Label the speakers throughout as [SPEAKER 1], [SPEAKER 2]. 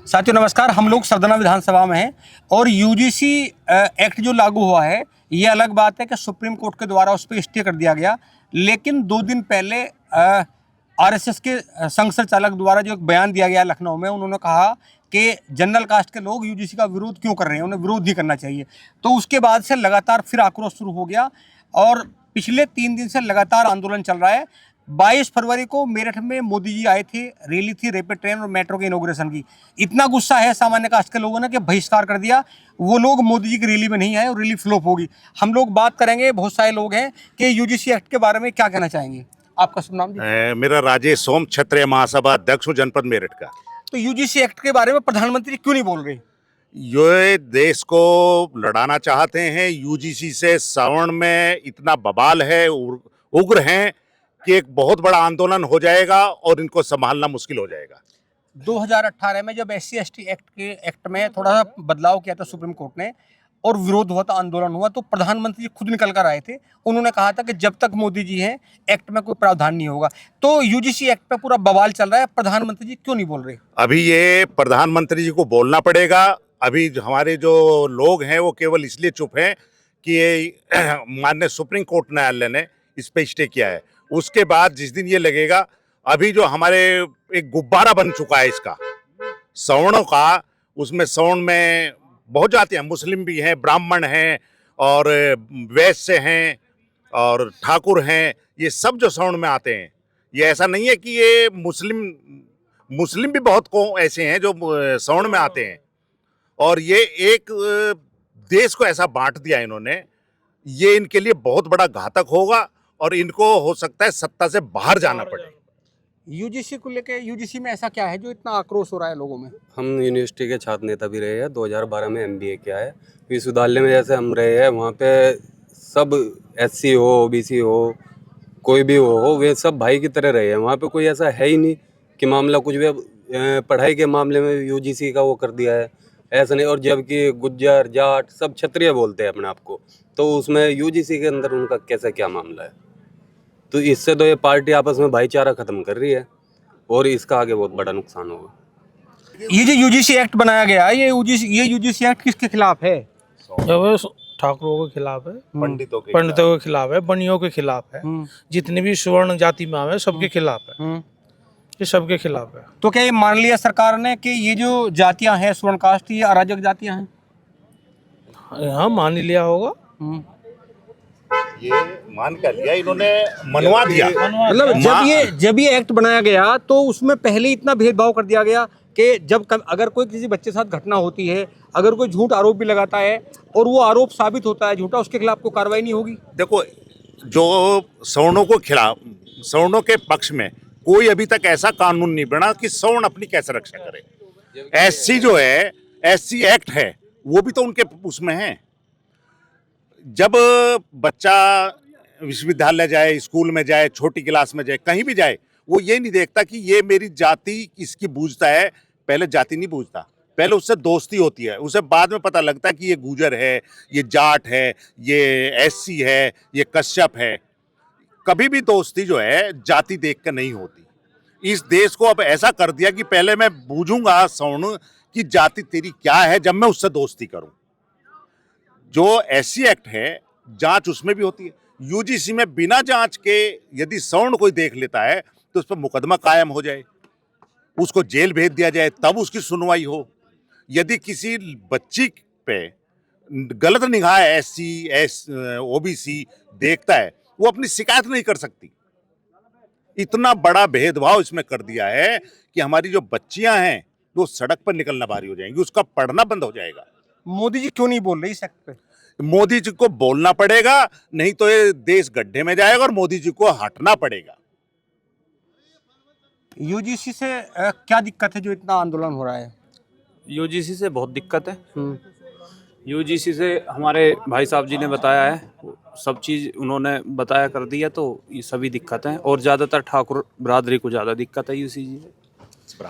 [SPEAKER 1] साथियों नमस्कार। हम लोग सरदना विधानसभा में हैं और यूजीसी एक्ट जो लागू हुआ है, ये अलग बात है कि सुप्रीम कोर्ट के द्वारा उस पर स्टे कर दिया गया। लेकिन 2 दिन पहले आरएसएस के संघ संचालक द्वारा जो एक बयान दिया गया लखनऊ में, उन्होंने कहा कि जनरल कास्ट के लोग यूजीसी का विरोध क्यों कर रहे हैं, उन्हें विरोध ही करना चाहिए। तो उसके बाद से लगातार फिर आक्रोश शुरू हो गया और पिछले 3 दिन से लगातार आंदोलन चल रहा है। 22 फरवरी को मेरठ में मोदी जी आए थे, रैली थी रैपिड ट्रेन और मेट्रो के इनॉग्रेशन की। इतना गुस्सा है सामान्य कास्ट के लोगों ने कि बहिष्कार कर दिया। वो लोग मोदी जी की रैली में नहीं आए और रैली फ्लॉप होगी। हम लोग बात करेंगे, बहुत सारे लोग हैं, कि यूजीसी एक्ट के बारे में क्या कहना चाहेंगे। आपका शुभ नाम जी?
[SPEAKER 2] मेरा राजेश सोम, क्षत्रिय महासभा अध्यक्ष हूं, जनपद मेरठ का।
[SPEAKER 1] तो यूजीसी एक्ट के बारे में प्रधानमंत्री क्यों नहीं बोल रहे?
[SPEAKER 2] ये देश को लड़ाना चाहते हैं। यूजीसी से सवर्ण में इतना बवाल है, उग्र हैं कि एक बहुत बड़ा आंदोलन हो जाएगा और इनको संभालना मुश्किल हो जाएगा।
[SPEAKER 1] 2018 में जब SC/ST एक्ट में थोड़ा सा बदलाव किया था सुप्रीम कोर्ट ने और विरोध हुआ था, आंदोलन हुआ, तो प्रधानमंत्री खुद निकल कर आए थे। उन्होंने कहा था कि जब तक मोदी जी हैं एक्ट में कोई प्रावधान नहीं होगा। तो यूजीसी एक्ट पे पूरा बवाल चल रहा है, प्रधानमंत्री जी क्यों नहीं बोल रहे?
[SPEAKER 2] अभी ये प्रधानमंत्री जी को बोलना पड़ेगा। अभी हमारे जो लोग हैं वो केवल इसलिए चुप हैं कि ये माननीय सुप्रीम कोर्ट न्यायालय ने इस पे स्टे किया है। उसके बाद जिस दिन ये लगेगा, अभी जो हमारे एक गुब्बारा बन चुका है इसका सवर्णों का, उसमें सवर्ण में बहुत जातियां, मुस्लिम भी हैं, ब्राह्मण हैं और वैश्य हैं और ठाकुर हैं। ये सब जो सवर्ण में आते हैं, ये ऐसा नहीं है कि ये मुस्लिम भी बहुत को ऐसे हैं जो सवर्ण में आते हैं। और ये एक देश को ऐसा बांट दिया इन्होंने, ये इनके लिए बहुत बड़ा घातक होगा और इनको हो सकता है सत्ता से बाहर जाना पड़े।
[SPEAKER 1] यूजीसी को लेके, यूजीसी में ऐसा क्या है जो इतना आक्रोश हो रहा है लोगों में?
[SPEAKER 3] हम यूनिवर्सिटी के छात्र नेता भी रहे हैं। 2012 में MBA किया है। विश्वविद्यालय में जैसे हम रहे हैं, वहाँ पे सब SC हो, OBC हो, कोई भी हो, वे सब भाई की तरह रहे हैं। वहाँ पे कोई ऐसा है ही नहीं कि मामला कुछ भी पढ़ाई के मामले में यूजीसी का वो कर दिया है, ऐसा नहीं। और जबकि गुज्जर जाट सब क्षत्रिय बोलते हैं अपने आप को, तो उसमें यूजीसी के अंदर उनका कैसा क्या मामला है? तो इससे तो ये पार्टी आपस में भाईचारा खत्म कर रही है और इसका आगे बहुत बड़ा नुकसान होगा।
[SPEAKER 1] ये जो यूजीसी एक्ट बनाया गया है, ये यूजीसी एक्ट किसके खिलाफ है?
[SPEAKER 4] ठाकुरों के खिलाफ है,
[SPEAKER 2] पंडितों
[SPEAKER 4] के खिलाफ है, बनियों के खिलाफ है, जितने भी स्वर्ण जाति में आवे सबके खिलाफ है। ये सबके खिलाफ है।
[SPEAKER 1] तो क्या ये मान लिया सरकार ने कि ये जो जातियां हैं स्वर्ण कास्ट, ये अराजक जातियां हैं?
[SPEAKER 4] हाँ, मान ही लिया होगा।
[SPEAKER 2] ये मान कर लिया इन्होंने, मनवा दिया।
[SPEAKER 1] मतलब जब ये एक्ट बनाया गया तो उसमें पहले इतना भेदभाव कर दिया गया कि अगर कोई किसी बच्चे के साथ घटना होती है, अगर कोई झूठ आरोप भी लगाता है और वो आरोप साबित होता है झूठा, उसके खिलाफ कोई कार्रवाई नहीं होगी।
[SPEAKER 2] देखो, जो सवर्णों के पक्ष में कोई अभी तक ऐसा कानून नहीं बना कि सवर्ण अपनी कैसे रक्षा करे। SC जो है, SC एक्ट है, वो भी तो उनके उसमें है। जब बच्चा विश्वविद्यालय जाए, स्कूल में जाए, छोटी क्लास में जाए, कहीं भी जाए, वो ये नहीं देखता कि ये मेरी जाति इसकी बूझता है। पहले जाति नहीं बूझता, पहले उससे दोस्ती होती है। उसे बाद में पता लगता है कि ये गुजर है, ये जाट है, ये SC है, ये कश्यप है। कभी भी दोस्ती जो है जाति देख कर नहीं होती। इस देश को अब ऐसा कर दिया कि पहले मैं बूझूंगा सवर्ण की जाति तेरी क्या है, जब मैं उससे दोस्ती करूं। जो SC एक्ट है, जांच उसमें भी होती है। यूजीसी में बिना जांच के यदि सवर्ण कोई देख लेता है तो उस पर मुकदमा कायम हो जाए, उसको जेल भेज दिया जाए, तब उसकी सुनवाई हो। यदि किसी बच्ची पे गलत निगाह SC OBC देखता है, वो अपनी शिकायत नहीं कर सकती। इतना बड़ा भेदभाव इसमें कर दिया है कि हमारी जो बच्चियां हैं वो सड़क पर निकलना भारी हो जाएंगी, उसका पढ़ना बंद हो जाएगा।
[SPEAKER 1] मोदी जी क्यों नहीं बोल रहे इस एक्ट पे?
[SPEAKER 2] मोदी जी को बोलना पड़ेगा, नहीं तो ये देश गड्ढे में जाएगा और मोदी जी को हटना पड़ेगा।
[SPEAKER 1] यूजीसी से क्या दिक्कत है जो इतना आंदोलन हो रहा है?
[SPEAKER 5] यूजीसी से बहुत दिक्कत है। यूजीसी से हमारे भाई साहब जी ने बताया है, सब चीज़ उन्होंने बताया कर दिया, तो ये सभी दिक्कत हैं। और ज़्यादातर ठाकुर बरादरी को ज़्यादा दिक्कत है यूजीसी से।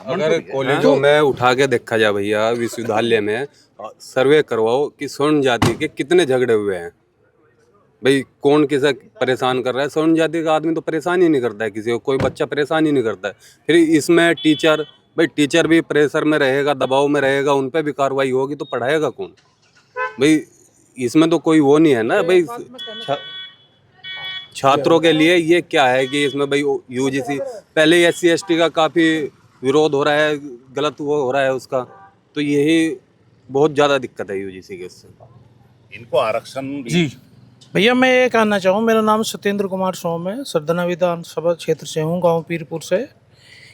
[SPEAKER 3] अगर कॉलेजों में उठा के देखा जाए भैया, विश्वविद्यालय में सर्वे करवाओ कि स्वर्ण जाति के कितने झगड़े हुए हैं। भाई कौन किसे परेशान कर रहा है? स्वर्ण जाति का आदमी तो परेशान ही नहीं करता है किसी को, कोई बच्चा परेशान ही नहीं करता है। फिर इसमें टीचर भाई टीचर भी प्रेशर में रहेगा, दबाव में रहेगा, उन पे भी कार्रवाई होगी तो पढ़ाएगा कौन? भाई इसमें तो कोई वो नहीं है ना भाई। छात्रों के लिए ये क्या है कि इसमें भाई यूजीसी पहले SC ST का काफ़ी विरोध हो रहा है, गलत वो हो रहा है उसका, तो यही बहुत ज़्यादा दिक्कत है यूजीसी के इससे।
[SPEAKER 2] इनको आरक्षण
[SPEAKER 1] जी
[SPEAKER 4] भैया मैं ये कहना चाहूँ, मेरा नाम सत्येंद्र कुमार सोम है, सरदना विधानसभा क्षेत्र से हूँ, गांव पीरपुर से,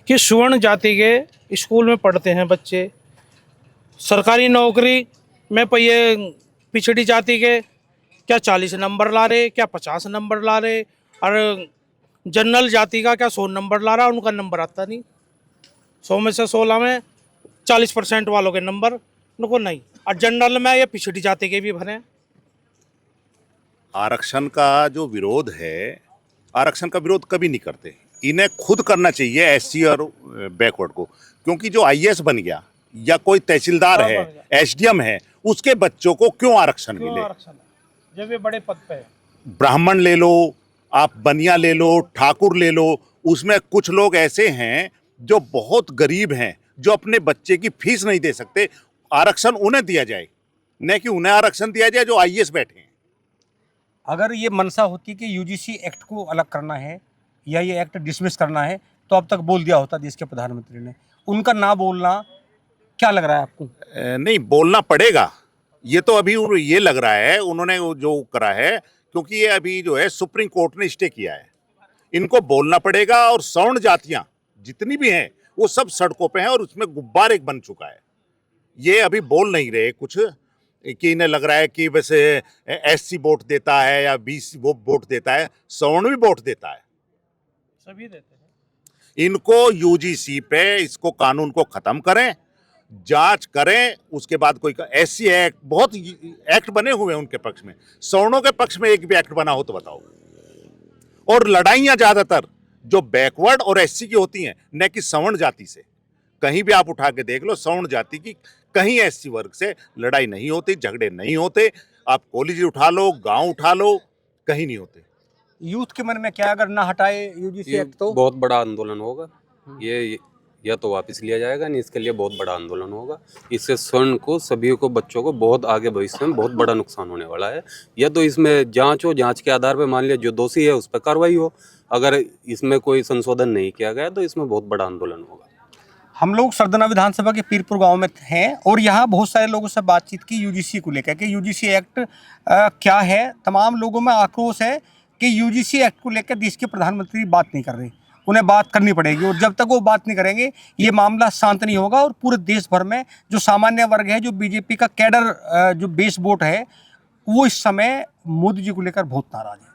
[SPEAKER 4] कि सुवर्ण जाति के स्कूल में पढ़ते हैं बच्चे, सरकारी नौकरी में ये पिछड़ी जाति के क्या 40 नंबर ला रहे, क्या 50 नंबर ला रहे, और जनरल जाति का क्या 100 नंबर ला रहा, उनका नंबर आता नहीं। 100 में से 16 में 40% वालों के नंबर उनको नहीं, और जनरल में ये पिछड़ी जाति के भी भरे।
[SPEAKER 2] आरक्षण का जो विरोध है, आरक्षण का विरोध कभी नहीं करते, इन्हें खुद करना चाहिए SC और बैकवर्ड को, क्योंकि जो IAS बन गया या कोई तहसीलदार है, SDM है, उसके बच्चों को क्यों आरक्षण मिले?
[SPEAKER 4] जब ये बड़े पद पे है।
[SPEAKER 2] ब्राह्मण ले लो, आप बनिया ले लो, ठाकुर ले लो, उसमें कुछ लोग ऐसे हैं जो बहुत गरीब हैं, जो अपने बच्चे की फीस नहीं दे सकते, आरक्षण उन्हें दिया जाए, न कि उन्हें आरक्षण दिया जाए जो IAS बैठे हैं।
[SPEAKER 1] अगर ये मंशा होती कि यूजीसी एक्ट को अलग करना है या ये एक्ट डिसमिस करना है तो अब तक बोल दिया होता देश के प्रधानमंत्री ने। उनका ना बोलना क्या लग रहा है आपको?
[SPEAKER 2] नहीं, बोलना पड़ेगा। ये तो अभी ये लग रहा है उन्होंने जो करा है, क्योंकि ये अभी जो है सुप्रीम कोर्ट ने स्टे किया है, इनको बोलना पड़ेगा। और सवर्ण जातियां जितनी भी हैं वो सब सड़कों पे हैं और उसमें गुब्बार एक बन चुका है। ये अभी बोल नहीं रहे कुछ, कि इन्हें लग रहा है कि वैसे SC वोट देता है या BC वो वोट देता है, सवर्ण भी वोट देता है,
[SPEAKER 4] सभी देते हैं।
[SPEAKER 2] इनको UGC पे इसको कानून को खत्म करें, जांच करें, उसके बाद कोई SC एक्ट, बहुत एक्ट बने हुए हैं उनके पक्ष में, सवर्णों के पक्ष में एक भी एक्ट बना हो तो बताओ। और लड़ाइयां ज्यादातर जो बैकवर्ड और SC की होती हैं, न कि सवर्ण जाति से। कहीं भी आप उठा के देख लो, सवर्ण जाति की कहीं SC वर्ग से लड़ाई नहीं होती, झगड़े नहीं होते। आप कॉलेज उठा लो, गांव उठा लो, कहीं नहीं होते।
[SPEAKER 1] यूथ के मन में क्या, अगर ना हटाए यूजीसी
[SPEAKER 3] ये
[SPEAKER 1] एक्ट तो
[SPEAKER 3] बहुत बड़ा आंदोलन होगा। ये या तो वापस लिया जाएगा, नहीं इसके लिए बहुत बड़ा आंदोलन होगा। इससे स्वर्ण को, सभी को, बच्चों को बहुत आगे भविष्य में बहुत बड़ा नुकसान होने वाला है। या तो इसमें जांच हो, जांच के आधार पर मान लिया जो दोषी है उस पर कार्रवाई हो। अगर इसमें कोई संशोधन नहीं किया गया तो इसमें बहुत बड़ा आंदोलन होगा।
[SPEAKER 1] हम लोग सरदना विधानसभा के पीरपुर गांव में हैं और यहाँ बहुत सारे लोगों से बातचीत की यूजीसी को लेकर कि यूजीसी एक्ट क्या है। तमाम लोगों में आक्रोश है कि यूजीसी एक्ट को लेकर देश के प्रधानमंत्री बात नहीं कर रहे, उन्हें बात करनी पड़ेगी और जब तक वो बात नहीं करेंगे ये मामला शांत नहीं होगा। और पूरे देश भर में जो सामान्य वर्ग है, जो बीजेपी का कैडर जो बेस वोट है, वो इस समय मोदी जी को लेकर बहुत नाराज है।